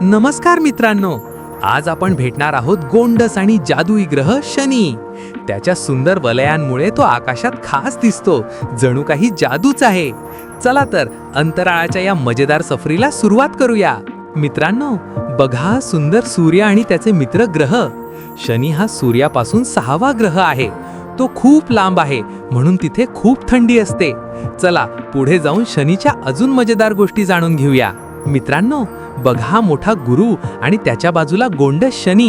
नमस्कार मित्रांनो, आज आपण भेटणार आहोत गोंडस आणि जादुई ग्रह शनी. त्याच्या सुंदर वलयांमुळे तो आकाशात खास दिसतो, जणू काही जादूच आहे. चला तर अंतराळाच्या या मजेदार सफरीला सुरुवात करूया. मित्रांनो, बघा सुंदर सूर्य आणि त्याचे मित्र ग्रह. शनी हा सूर्यापासून 6वा ग्रह आहे. तो खूप लांब आहे, म्हणून तिथे खूप थंडी असते. चला पुढे जाऊन शनीच्या अजून मजेदार गोष्टी जाणून घेऊया. मित्रांनो, बघा मोठा गुरु आणि त्याच्या बाजूला गोंडस शनी.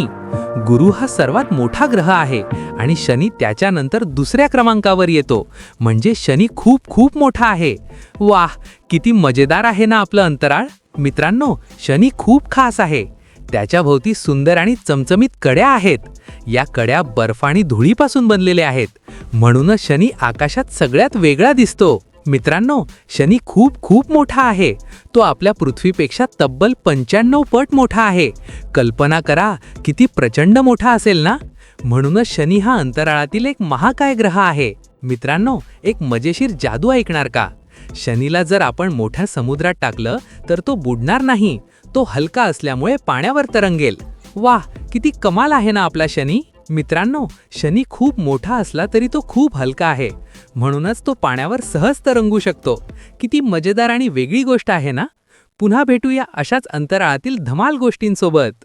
गुरु हा सर्वात मोठा ग्रह आहे आणि शनी त्याच्यानंतर दुसऱ्या क्रमांकावर येतो. म्हणजे शनी खूप खूप मोठा आहे. वाह, किती मजेदार आहे ना आपलं अंतराळ. मित्रांनो, शनी खूप खास आहे. त्याच्या भोवती सुंदर आणि चमचमीत कड्या आहेत. या कड्या बर्फ आणि धुळीपासून बनलेल्या आहेत, म्हणूनच शनी आकाशात सगळ्यात वेगळा दिसतो. मित्रांनो, शनी खूप खूप मोठा आहे. तो आपल्या पृथ्वीपेक्षा तब्बल 95 पट मोठा आहे. कल्पना करा, किती प्रचंड मोठा असेल ना. म्हणूनच शनी हा अंतराळातील एक महाकाय ग्रह आहे. मित्रांनो, एक मजेशीर जादू ऐकणार का? शनीला जर आपण मोठ्या समुद्रात टाकलं तर तो बुडणार नाही. तो हलका असल्यामुळे पाण्यावर तरंगेल. वाह, किती कमाल आहे ना आपला शनी. मित्रांनो, शनी खूप मोठा असला तरी तो खूप हलका आहे, म्हणूनच तो पाण्यावर सहज तरंगू शकतो. किती मजेदार आणि वेगळी गोष्ट आहे ना. पुन्हा भेटूया अशाच अंतराळातील धमाल गोष्टींसोबत.